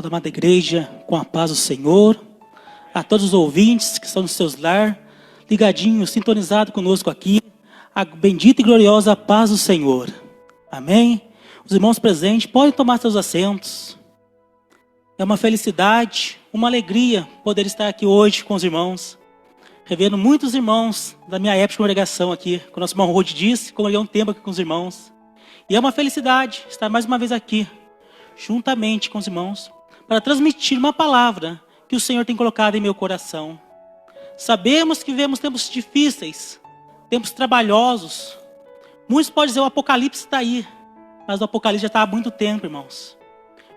da amada igreja, com a paz do Senhor, a todos os ouvintes que estão nos seus lar, ligadinhos, sintonizados conosco aqui, a bendita e gloriosa paz do Senhor. Amém? Os irmãos presentes podem tomar seus assentos. É uma felicidade, uma alegria poder estar aqui hoje com os irmãos, revendo muitos irmãos da minha época de congregação aqui, como o nosso irmão Rode disse, congreguei um tempo aqui com os irmãos. E é uma felicidade estar mais uma vez aqui, juntamente com os irmãos, para transmitir uma palavra que o Senhor tem colocado em meu coração. Sabemos que vivemos tempos difíceis, tempos trabalhosos. Muitos podem dizer o Apocalipse está aí, mas o Apocalipse já está há muito tempo, irmãos.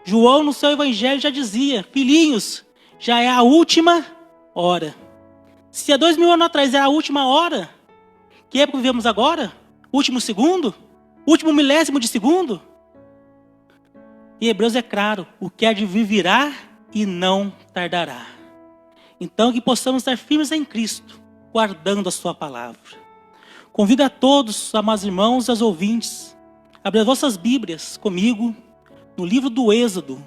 João, no seu evangelho, já dizia: filhinhos, já é a última hora. Se há 2000 anos atrás é a última hora, que época vivemos agora? Último segundo? Último milésimo de segundo? Em Hebreus é claro, o que há de vir virá e não tardará. Então que possamos estar firmes em Cristo, guardando a sua palavra. Convido a todos, amados irmãos e aos ouvintes, a abrir as vossas Bíblias comigo, no livro do Êxodo,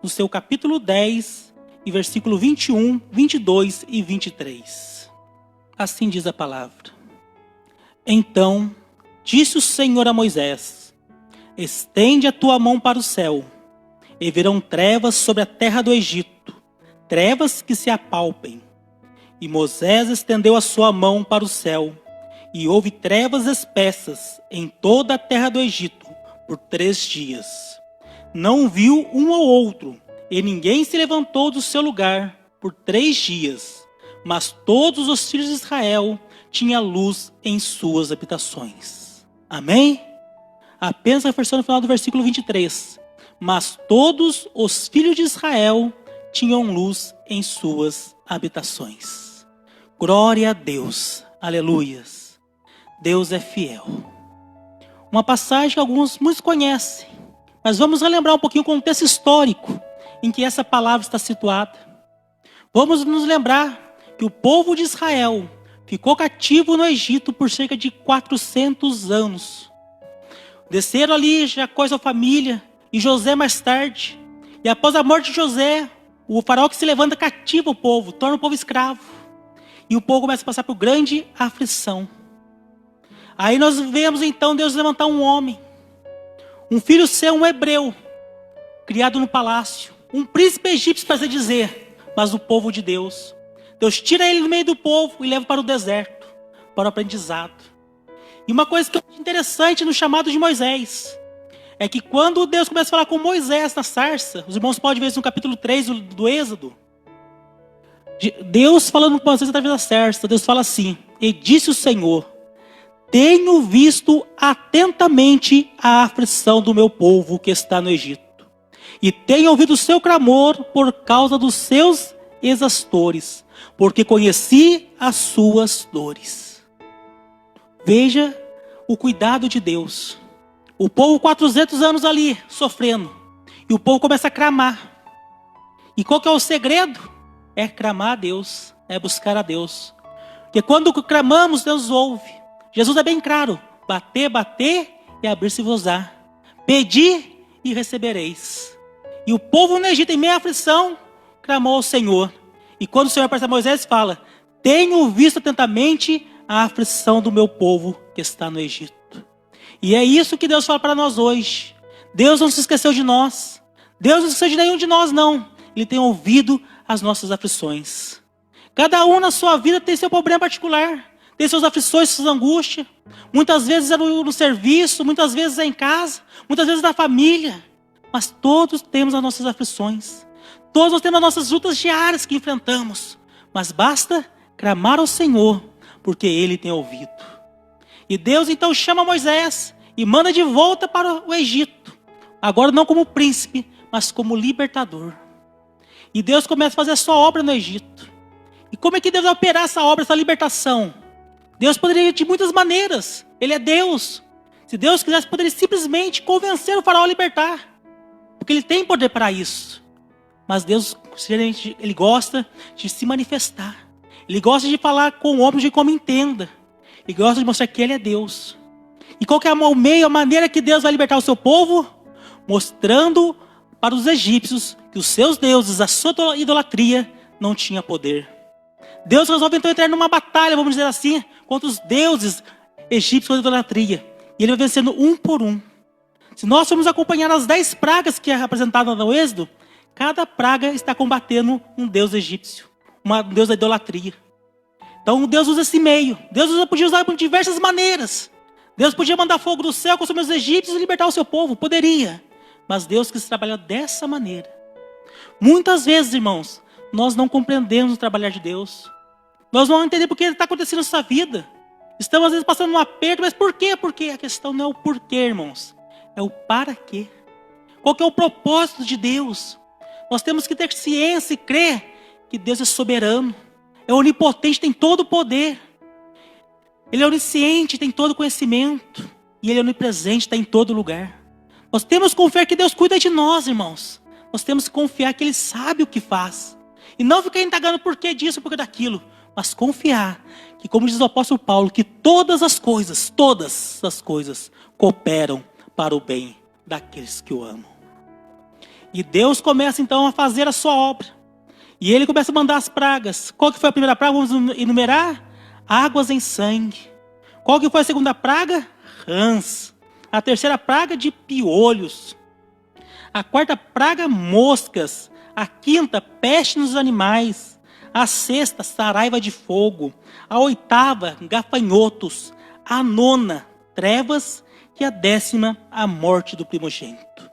no seu capítulo 10, e versículo 21, 22 e 23. Assim diz a palavra. Então disse o Senhor a Moisés: estende a tua mão para o céu, e verão trevas sobre a terra do Egito, trevas que se apalpem. E Moisés estendeu a sua mão para o céu, e houve trevas espessas em toda a terra do Egito por 3 dias. Não viu um ao outro, e ninguém se levantou do seu lugar por 3 dias. Mas todos os filhos de Israel tinham luz em suas habitações. Amém? Apenas reforçando no final do versículo 23. Mas todos os filhos de Israel tinham luz em suas habitações. Glória a Deus. Aleluias. Deus é fiel. Uma passagem que muitos conhecem. Mas vamos relembrar um pouquinho o contexto histórico em que essa palavra está situada. Vamos nos lembrar que o povo de Israel ficou cativo no Egito por cerca de 400 anos. Desceram ali Jacó e sua família, e José mais tarde. E após a morte de José, o faraó que se levanta cativa o povo, torna o povo escravo. E o povo começa a passar por grande aflição. Aí nós vemos então Deus levantar um homem, um filho seu, um hebreu, criado no palácio, um príncipe egípcio, para dizer, mas o povo de Deus. Deus tira ele do meio do povo e leva para o deserto, para o aprendizado. E uma coisa que é interessante no chamado de Moisés, é que quando Deus começa a falar com Moisés na sarça, os irmãos podem ver isso no capítulo 3 do Êxodo, Deus falando com Moisés através da sarça, Deus fala assim: e disse o Senhor: tenho visto atentamente a aflição do meu povo que está no Egito, e tenho ouvido o seu clamor por causa dos seus exaustores, porque conheci as suas dores. Veja o cuidado de Deus. O povo 400 anos ali, sofrendo. E o povo começa a clamar. E qual que é o segredo? É clamar a Deus, é buscar a Deus. Porque quando clamamos, Deus ouve. Jesus é bem claro: bater, bater e abrir-se-vos-á. Pedir e recebereis. E o povo no Egito, em meia aflição, clamou ao Senhor. E quando o Senhor aparece a Moisés, fala: tenho visto atentamente a aflição do meu povo que está no Egito. E é isso que Deus fala para nós hoje. Deus não se esqueceu de nós. Deus não se esqueceu de nenhum de nós, não. Ele tem ouvido as nossas aflições. Cada um na sua vida tem seu problema particular. Tem suas aflições, suas angústias. Muitas vezes é no serviço, muitas vezes é em casa, muitas vezes na família. Mas todos temos as nossas aflições. Todos nós temos as nossas lutas diárias que enfrentamos. Mas basta clamar ao Senhor, porque Ele tem ouvido. E Deus então chama Moisés e manda de volta para o Egito. Agora não como príncipe, mas como libertador. E Deus começa a fazer a sua obra no Egito. E como é que Deus vai operar essa obra, essa libertação? Deus poderia ir de muitas maneiras. Ele é Deus. Se Deus quisesse, poderia simplesmente convencer o faraó a libertar. Porque Ele tem poder para isso. Mas Deus, Ele gosta de se manifestar. Ele gosta de falar com o homem de como entenda. Ele gosta de mostrar que Ele é Deus. E qual que é o meio, a maneira que Deus vai libertar o seu povo? Mostrando para os egípcios que os seus deuses, a sua idolatria, não tinha poder. Deus resolve então entrar numa batalha, vamos dizer assim, contra os deuses egípcios da idolatria. E ele vai vencendo um por um. Se nós formos acompanhar as 10 pragas que é apresentada no Êxodo, cada praga está combatendo um deus egípcio, um deus da idolatria. Então Deus usa esse meio. Deus podia usar de diversas maneiras. Deus podia mandar fogo do céu, consumir os egípcios e libertar o seu povo. Poderia. Mas Deus quis trabalhar dessa maneira. Muitas vezes, irmãos, nós não compreendemos o trabalhar de Deus. Nós não entendemos por que está acontecendo na nossa vida. Estamos às vezes passando um aperto, mas por quê? Porque a questão não é o porquê, irmãos. É o para quê. Qual que é o propósito de Deus? Nós temos que ter ciência e crer que Deus é soberano. É onipotente, tem todo o poder. Ele é onisciente, tem todo o conhecimento. E Ele é onipresente, está em todo lugar. Nós temos que confiar que Deus cuida de nós, irmãos. Nós temos que confiar que Ele sabe o que faz. E não ficar indagando por que disso, por que daquilo. Mas confiar que, como diz o apóstolo Paulo, que todas as coisas cooperam para o bem daqueles que o amam. E Deus começa então a fazer a sua obra. E Ele começa a mandar as pragas. Qual que foi a primeira praga? Vamos enumerar? Águas em sangue. Qual que foi a segunda praga? Rãs. A terceira praga de piolhos. A quarta praga, moscas. A quinta, peste nos animais. A sexta, saraiva de fogo. A oitava, gafanhotos. A nona, trevas. E a 10ª, a morte do primogênito.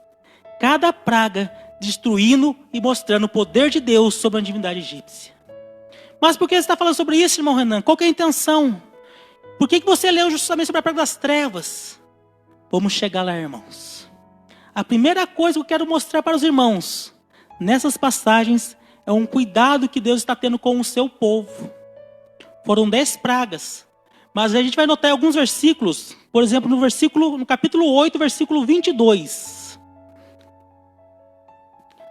Cada praga destruindo e mostrando o poder de Deus sobre a divindade egípcia. Mas por que você está falando sobre isso, irmão Renan? Qual que é a intenção? Por que você leu justamente sobre a praga das trevas? Vamos chegar lá, irmãos. A primeira coisa que eu quero mostrar para os irmãos, nessas passagens, é um cuidado que Deus está tendo com o seu povo. Foram 10 pragas. Mas a gente vai notar alguns versículos. Por exemplo, no capítulo 8, versículo 22.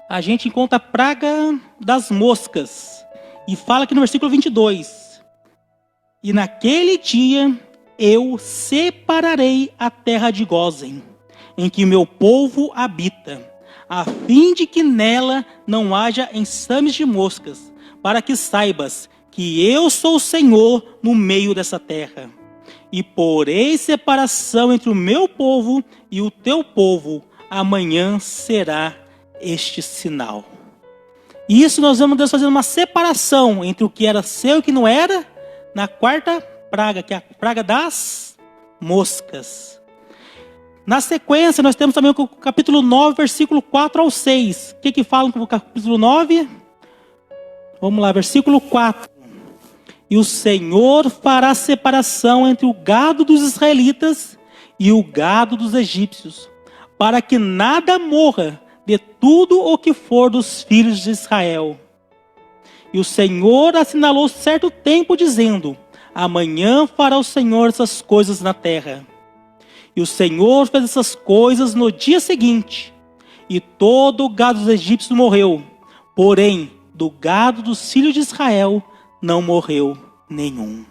A gente encontra a praga das moscas. E fala aqui no versículo 22. E naquele dia eu separarei a terra de Gósen, em que meu povo habita, a fim de que nela não haja enxames de moscas, para que saibas que eu sou o Senhor no meio dessa terra. E porei separação entre o meu povo e o teu povo. Amanhã será este sinal. E isso nós vemos Deus fazendo uma separação entre o que era seu e o que não era, na quarta praga, que é a praga das moscas. Na sequência, nós temos também o capítulo 9, versículo 4 ao 6. O que fala no capítulo 9? Vamos lá, versículo 4. E o Senhor fará separação entre o gado dos israelitas e o gado dos egípcios, para que nada morra de tudo o que for dos filhos de Israel. E o Senhor assinalou certo tempo, dizendo: amanhã fará o Senhor essas coisas na terra. E o Senhor fez essas coisas no dia seguinte, e todo o gado dos egípcios morreu, porém do gado dos filhos de Israel não morreu nenhum.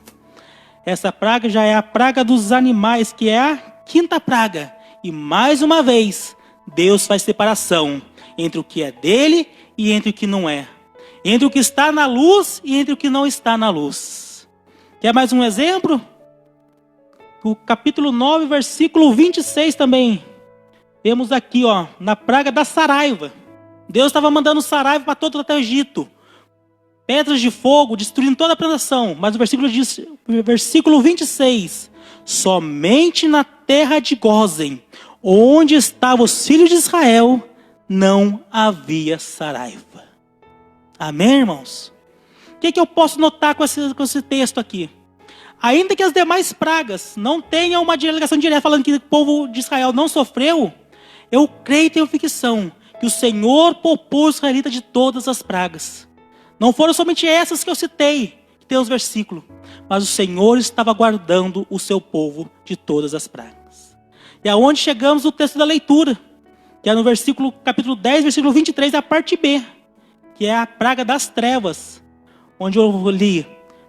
Essa praga já é a praga dos animais, que é a quinta praga. E mais uma vez, Deus faz separação entre o que é dele e entre o que não é. Entre o que está na luz e entre o que não está na luz. Quer mais um exemplo? O capítulo 9, versículo 26 também. Temos aqui, na praga da saraiva. Deus estava mandando saraiva para todo o Egito. Pedras de fogo, destruindo toda a plantação. Mas o versículo diz, versículo 26. Somente na terra de Gósen, onde estavam os filhos de Israel, não havia saraiva. Amém, irmãos? O que eu posso notar com esse texto aqui? Ainda que as demais pragas não tenham uma ligação direta falando que o povo de Israel não sofreu, eu creio e tenho ficção que o Senhor poupou os israelitas de todas as pragas. Não foram somente essas que eu citei, que tem os versículos, mas o Senhor estava guardando o seu povo de todas as pragas. E aonde chegamos no texto da leitura, que é no capítulo 10, versículo 23, a parte B, que é a praga das trevas, onde eu li: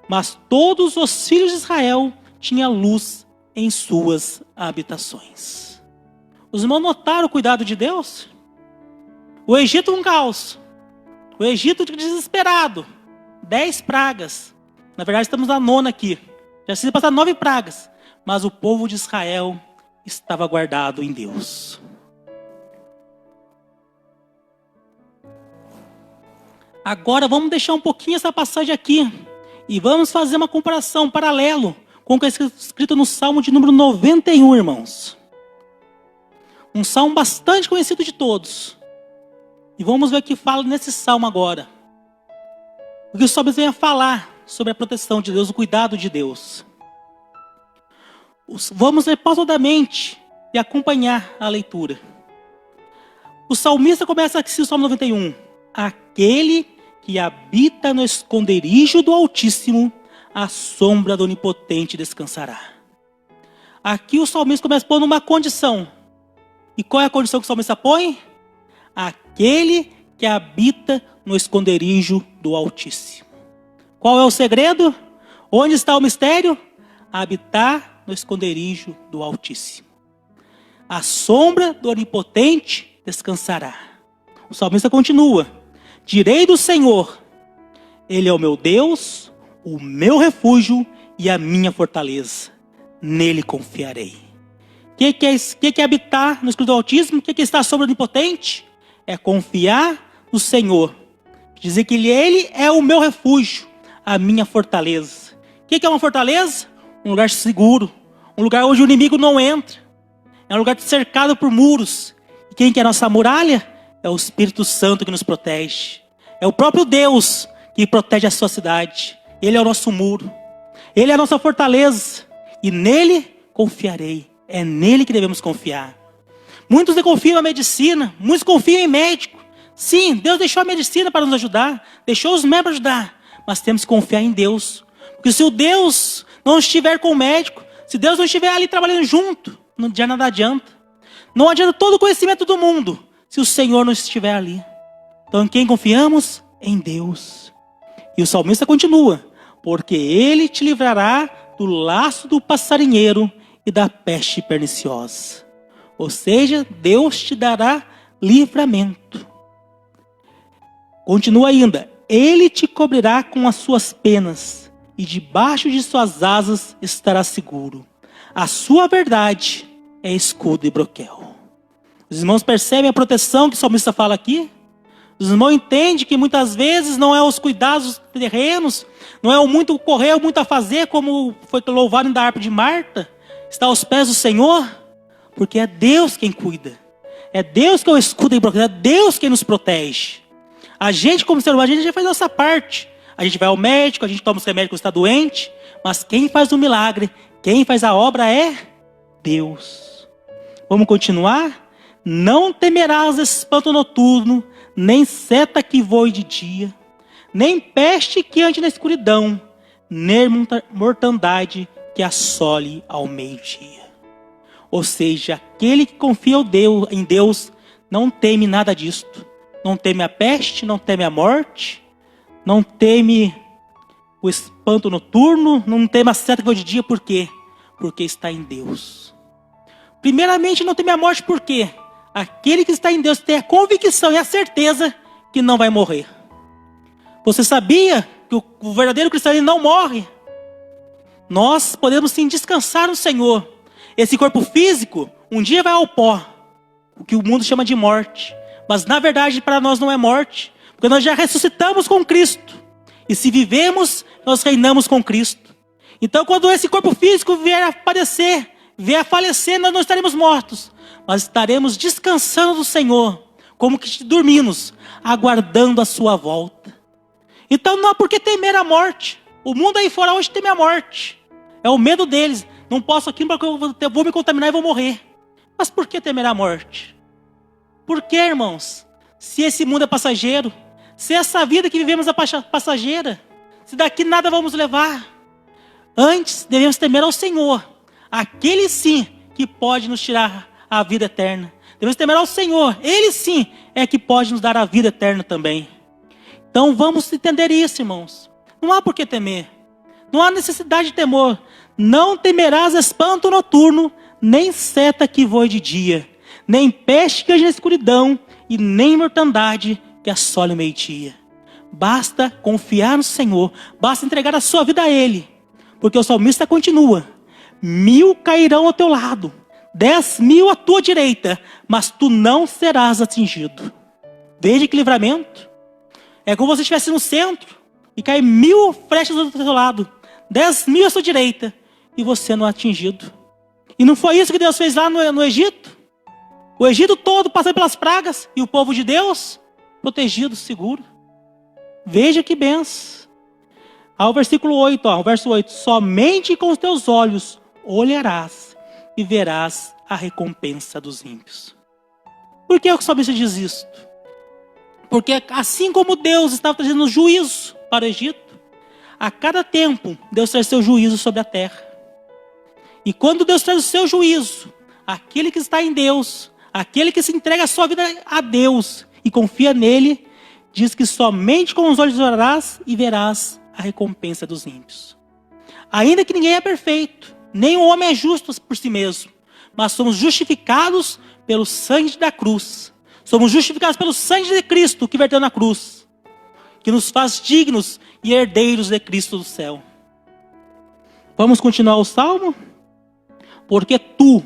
mas todos os filhos de Israel tinham luz em suas habitações. Os irmãos notaram o cuidado de Deus? O Egito um caos. O Egito desesperado. 10 pragas. Na verdade estamos na 9ª aqui. Já se passaram 9 pragas. Mas o povo de Israel estava guardado em Deus. Agora vamos deixar um pouquinho essa passagem aqui. E vamos fazer uma comparação, um paralelo com o que é escrito no Salmo de número 91, irmãos. Um salmo bastante conhecido de todos. E vamos ver o que fala nesse salmo agora. O que o salmo vem a falar sobre a proteção de Deus, o cuidado de Deus. Vamos ler pausadamente e acompanhar a leitura. O salmista começa aqui, o Salmo 91. Aquele que habita no esconderijo do Altíssimo, à sombra do Onipotente descansará. Aqui o salmista começa pondo uma condição. E qual é a condição que o salmista põe? Aquele que habita no esconderijo do Altíssimo. Qual é o segredo? Onde está o mistério? Habitar no esconderijo do Altíssimo. A sombra do Onipotente descansará. O salmista continua. Direi do Senhor, Ele é o meu Deus, o meu refúgio e a minha fortaleza. Nele confiarei. O que é habitar no esconderijo do Altíssimo? O que é estar sob o Onipotente? É confiar no Senhor. Dizer que Ele é o meu refúgio, a minha fortaleza. O que é uma fortaleza? Um lugar seguro. Um lugar onde o inimigo não entra. É um lugar cercado por muros. E quem que é a nossa muralha? É o Espírito Santo que nos protege. É o próprio Deus que protege a sua cidade. Ele é o nosso muro. Ele é a nossa fortaleza. E nele confiarei. É nele que devemos confiar. Muitos confiam na medicina. Muitos confiam em médico. Sim, Deus deixou a medicina para nos ajudar. Deixou os médicos ajudar. Mas temos que confiar em Deus. Porque se o Deus não estiver com o médico, se Deus não estiver ali trabalhando junto, não nada adianta. Não adianta todo o conhecimento do mundo, se o Senhor não estiver ali. Então em quem confiamos? Em Deus. E o salmista continua. Porque Ele te livrará do laço do passarinheiro e da peste perniciosa. Ou seja, Deus te dará livramento. Continua ainda. Ele te cobrirá com as suas penas e debaixo de suas asas estará seguro. A sua verdade é escudo e broquel. Os irmãos percebem a proteção que o salmista fala aqui? Os irmãos entendem que muitas vezes não é os cuidados terrenos, não é o muito correr, o muito a fazer, como foi louvado da harpa de Marta, está aos pés do Senhor, porque é Deus quem cuida. É Deus que é o escudo e broquel, é Deus quem nos protege. A gente, como ser humano, a gente já faz a nossa parte. A gente vai ao médico, a gente toma os remédios quando está doente, mas quem faz o milagre, quem faz a obra é Deus. Vamos continuar? Não temerás espanto noturno, nem seta que voe de dia, nem peste que ande na escuridão, nem mortandade que assole ao meio-dia. Ou seja, aquele que confia em Deus não teme nada disto. Não teme a peste, não teme a morte, não teme o espanto noturno, não teme a seta que voa de dia. Por quê? Porque está em Deus. Primeiramente, não teme a morte, por quê? Aquele que está em Deus tem a convicção e a certeza que não vai morrer. Você sabia que o verdadeiro cristão não morre? Nós podemos sim descansar no Senhor. Esse corpo físico, um dia vai ao pó, o que o mundo chama de morte. Mas na verdade para nós não é morte, porque nós já ressuscitamos com Cristo. E se vivemos, nós reinamos com Cristo. Então quando esse corpo físico vier a padecer, vier a falecer, nós não estaremos mortos. Mas estaremos descansando do Senhor, como que dormimos, aguardando a sua volta. Então não há por que temer a morte. O mundo aí fora hoje teme a morte. É o medo deles. Não posso aqui porque eu vou me contaminar e vou morrer. Mas por que temer a morte? Por que, irmãos? Se esse mundo é passageiro, se essa vida que vivemos é passageira, se daqui nada vamos levar, antes devemos temer ao Senhor, aquele sim que pode nos tirar a vida eterna. Devemos temer ao Senhor, Ele sim é que pode nos dar a vida eterna também. Então vamos entender isso, irmãos. Não há por que temer, não há necessidade de temor. Não temerás espanto noturno, nem seta que voe de dia, nem peste que ande na escuridão, e nem mortandade que assole o meio-dia. Basta confiar no Senhor, basta entregar a sua vida a Ele, porque o salmista continua: 1000 cairão ao teu lado, 10.000 à tua direita, mas tu não serás atingido. Veja que livramento. É como se você estivesse no centro e cai 1000 flechas do teu lado, 10.000 à sua direita, e você não é atingido. E não foi isso que Deus fez lá no Egito? O Egito todo passando pelas pragas e o povo de Deus protegido, seguro. Veja que benção. Ao versículo 8, o verso 8: somente com os teus olhos olharás e verás a recompensa dos ímpios. Por que o salmista diz isto? Porque assim como Deus estava trazendo juízo para o Egito, a cada tempo Deus traz seu juízo sobre a terra. E quando Deus traz o seu juízo, aquele que está em Deus, aquele que se entrega a sua vida a Deus e confia nele, diz que somente com os olhos orarás e verás a recompensa dos ímpios. Ainda que ninguém é perfeito, nem o homem é justo por si mesmo, mas somos justificados pelo sangue da cruz. Somos justificados pelo sangue de Cristo que verteu na cruz, que nos faz dignos e herdeiros de Cristo do céu. Vamos continuar o salmo? Porque tu,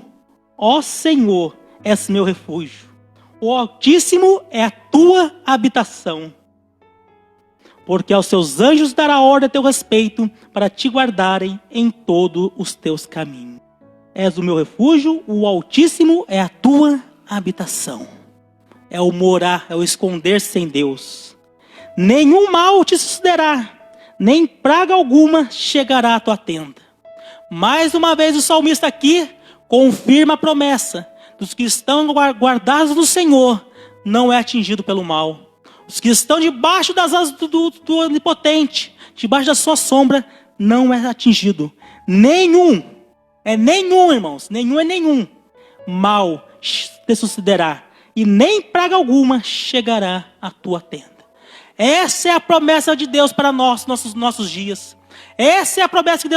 ó Senhor, és meu refúgio. O Altíssimo é a tua habitação. Porque aos seus anjos dará ordem a teu respeito, para te guardarem em todos os teus caminhos. És o meu refúgio, o Altíssimo é a tua habitação. É o morar, é o esconder-se em Deus. Nenhum mal te sucederá, nem praga alguma chegará à tua tenda. Mais uma vez o salmista aqui confirma a promessa dos que estão guardados no Senhor, não é atingido pelo mal. Os que estão debaixo das asas do Onipotente, debaixo da sua sombra, não é atingido. Nenhum, irmãos, nenhum mal te sucederá, e nem praga alguma chegará à tua tenda. Essa é a promessa de Deus para nossos dias. Essa é a promessa que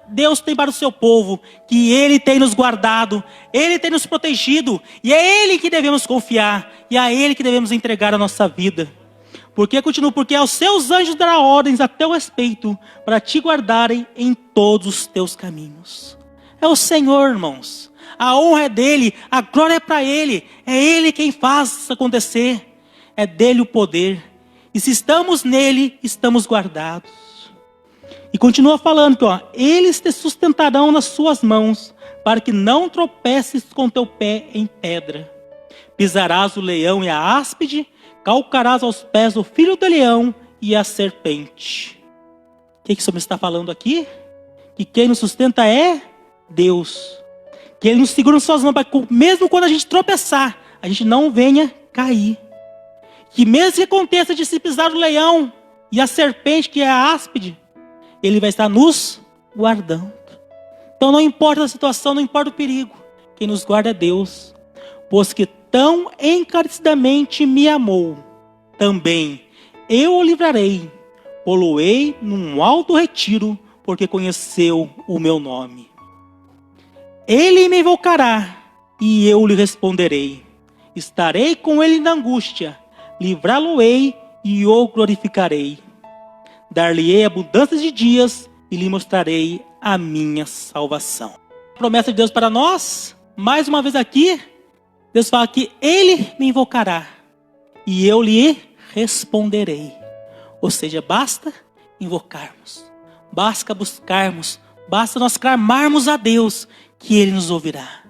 Deus tem para o seu povo, que Ele tem nos guardado, Ele tem nos protegido, e é Ele que devemos confiar, e é a Ele que devemos entregar a nossa vida. Porque aos seus anjos dará ordens a teu respeito, para te guardarem em todos os teus caminhos. É o Senhor, irmãos. A honra é dEle, a glória é para Ele. É Ele quem faz isso acontecer. É dEle o poder. E se estamos nele, estamos guardados. E continua falando que eles te sustentarão nas suas mãos, para que não tropeces com teu pé em pedra. Pisarás o leão e a áspide, calcarás aos pés o filho do leão e a serpente. O que o Senhor está falando aqui? Que quem nos sustenta é Deus. Que Ele nos segura nas suas mãos, para que mesmo quando a gente tropeçar, a gente não venha cair. Que mesmo que aconteça de se pisar o leão e a serpente, que é a áspide, Ele vai estar nos guardando. Então não importa a situação, não importa o perigo, quem nos guarda é Deus. Pois que tão encarecidamente me amou, também eu o livrarei, pô-lo-ei num alto retiro, porque conheceu o meu nome. Ele me invocará, e eu lhe responderei. Estarei com ele na angústia, livrá-lo-ei e o glorificarei. Dar-lhe-ei abundância de dias e lhe mostrarei a minha salvação. A promessa de Deus para nós, mais uma vez aqui, Deus fala que Ele me invocará e eu lhe responderei. Ou seja, basta invocarmos, basta buscarmos, basta nós clamarmos a Deus que Ele nos ouvirá.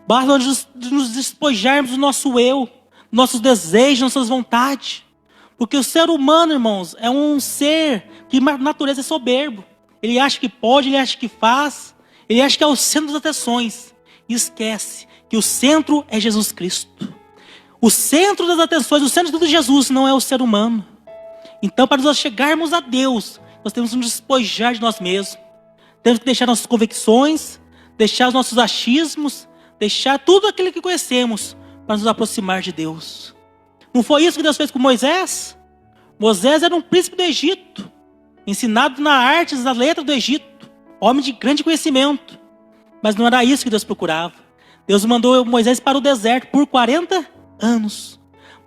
Basta nos despojarmos do nosso eu, nossos desejos, nossas vontades. Porque o ser humano, irmãos, é um ser que por natureza é soberbo. Ele acha que pode, ele acha que faz, ele acha que é o centro das atenções. E esquece que o centro é Jesus Cristo. O centro das atenções, o centro de tudo de Jesus não é o ser humano. Então, para nós chegarmos a Deus, nós temos que nos despojar de nós mesmos. Temos que deixar nossas convicções, deixar os nossos achismos, deixar tudo aquilo que conhecemos para nos aproximar de Deus. Não foi isso que Deus fez com Moisés? Moisés era um príncipe do Egito, ensinado na arte, na letra do Egito, homem de grande conhecimento. Mas não era isso que Deus procurava. Deus mandou Moisés para o deserto por 40 anos,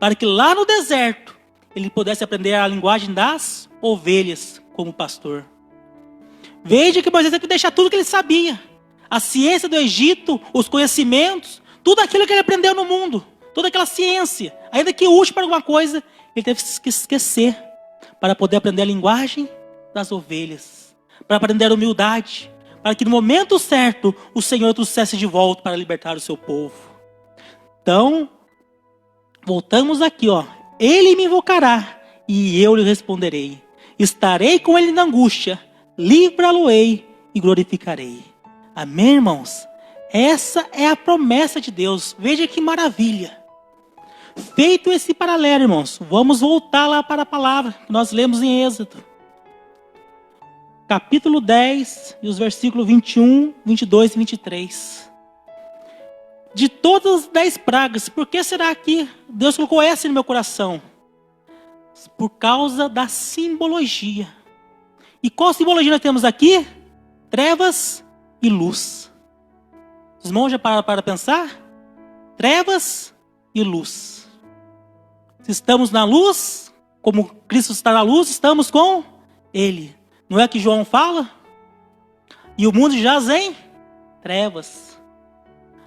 para que lá no deserto ele pudesse aprender a linguagem das ovelhas como pastor. Veja que Moisés teve que deixar tudo que ele sabia. A ciência do Egito, os conhecimentos, tudo aquilo que ele aprendeu no mundo, toda aquela ciência, ainda que útil para alguma coisa, ele teve que esquecer para poder aprender a linguagem das ovelhas, para aprender a humildade, para que no momento certo o Senhor o trouxesse de volta para libertar o seu povo. Então, voltamos aqui, ó. Ele me invocará e eu lhe responderei. Estarei com ele na angústia, livrá-lo-ei e glorificarei. Amém, irmãos? Essa é a promessa de Deus. Veja que maravilha. Feito esse paralelo, irmãos, vamos voltar lá para a palavra que nós lemos em Êxodo. Capítulo 10, e os versículos 21, 22 e 23. De todas as 10 pragas, por que será que Deus colocou essa no meu coração? Por causa da simbologia. E qual simbologia nós temos aqui? Trevas e luz. Os irmãos já pararam para pensar? Trevas e luz. Se estamos na luz, como Cristo está na luz, estamos com Ele. Não é que João fala? E o mundo jaz em trevas.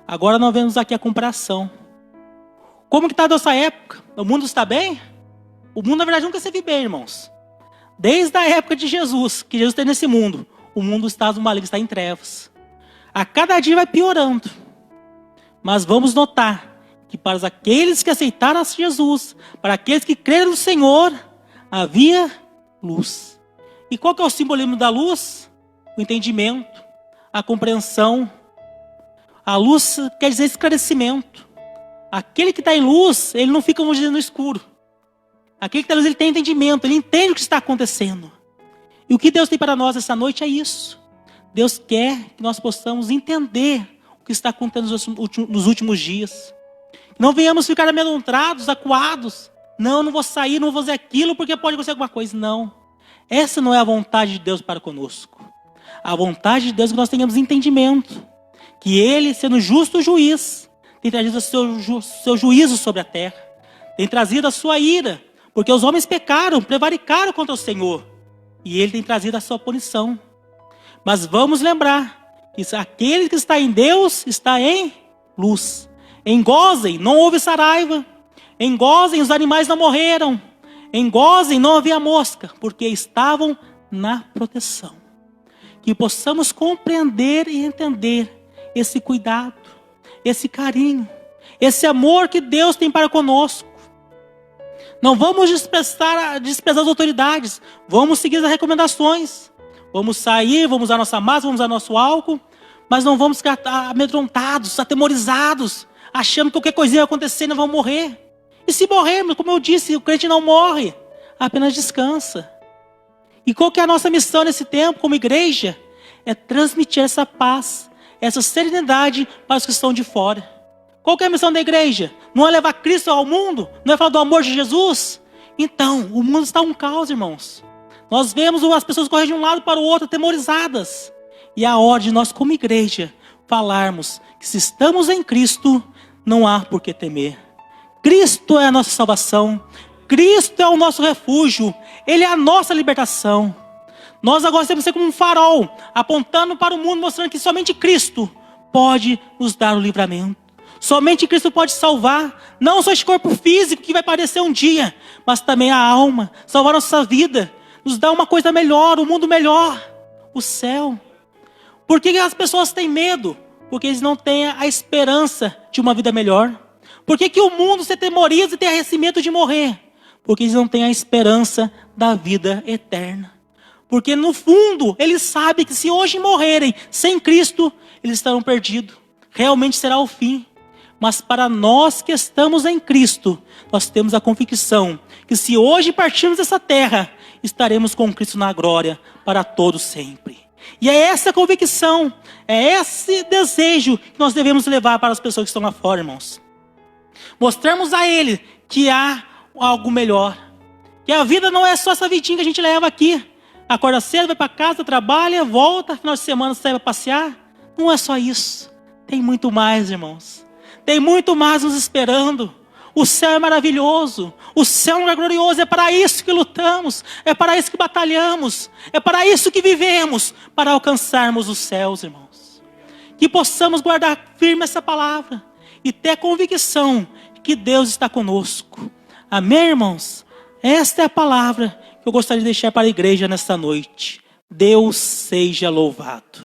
Agora nós vemos aqui a comparação. Como que está a nossa época? O mundo está bem? O mundo, na verdade, nunca esteve bem, irmãos. Desde a época de Jesus, que Jesus tem nesse mundo, o mundo está no maligno, está em trevas. A cada dia vai piorando. Mas vamos notar que para aqueles que aceitaram a Jesus, para aqueles que creram no Senhor, havia luz. E qual que é o simbolismo da luz? O entendimento, a compreensão. A luz quer dizer esclarecimento. Aquele que está em luz, ele não fica, vamos dizer, no escuro. Aquele que está em luz, ele tem entendimento, ele entende o que está acontecendo. E o que Deus tem para nós essa noite é isso. Deus quer que nós possamos entender o que está acontecendo nos últimos dias. Não venhamos ficar amedrontados, acuados. Não vou sair, não vou fazer aquilo porque pode acontecer alguma coisa. Não. Essa não é a vontade de Deus para conosco. A vontade de Deus é que nós tenhamos entendimento. Que Ele, sendo justo juiz, tem trazido o seu juízo sobre a terra. Tem trazido a sua ira. Porque os homens pecaram, prevaricaram contra o Senhor. E Ele tem trazido a sua punição. Mas vamos lembrar que aquele que está em Deus está em luz. Em Gósen não houve saraiva. Em Gósen os animais não morreram. Em Gósen não havia mosca, porque estavam na proteção. Que possamos compreender e entender esse cuidado, esse carinho, esse amor que Deus tem para conosco. Não vamos desprezar as autoridades, vamos seguir as recomendações. Vamos sair, vamos usar nossa máscara, vamos usar nosso álcool, mas não vamos ficar amedrontados, atemorizados, achando que qualquer coisinha vai acontecer e nós vamos morrer. E se morrermos, como eu disse, o crente não morre, apenas descansa. E qual que é a nossa missão nesse tempo, como igreja? É transmitir essa paz, essa serenidade para os que estão de fora. Qual que é a missão da igreja? Não é levar Cristo ao mundo? Não é falar do amor de Jesus? Então, o mundo está um caos, irmãos. Nós vemos as pessoas correndo de um lado para o outro, atemorizadas. E é a hora de nós, como igreja, falarmos que se estamos em Cristo, não há por que temer. Cristo é a nossa salvação. Cristo é o nosso refúgio. Ele é a nossa libertação. Nós agora temos que ser como um farol, apontando para o mundo, mostrando que somente Cristo pode nos dar o livramento. Somente Cristo pode salvar, não só esse corpo físico que vai parecer um dia, mas também a alma, salvar nossa vida, nos dar uma coisa melhor, um mundo melhor, o céu. Por que as pessoas têm medo? Porque eles não têm a esperança de uma vida melhor. Por que o mundo se atemoriza e tem esse medo de morrer? Porque eles não têm a esperança da vida eterna. Porque no fundo, eles sabem que se hoje morrerem sem Cristo, eles estarão perdidos. Realmente será o fim. Mas para nós que estamos em Cristo, nós temos a convicção que se hoje partirmos dessa terra, estaremos com Cristo na glória para todos sempre. E é essa convicção, é esse desejo que nós devemos levar para as pessoas que estão lá fora, irmãos. Mostrarmos a Ele que há algo melhor. Que a vida não é só essa vidinha que a gente leva aqui. Acorda cedo, vai para casa, trabalha, volta, final de semana sai para passear. Não é só isso. Tem muito mais, irmãos. Tem muito mais nos esperando. O céu é maravilhoso, o céu é um lugar glorioso, é para isso que lutamos, é para isso que batalhamos, é para isso que vivemos, para alcançarmos os céus, irmãos. Que possamos guardar firme essa palavra e ter a convicção que Deus está conosco. Amém, irmãos? Esta é a palavra que eu gostaria de deixar para a igreja nesta noite. Deus seja louvado.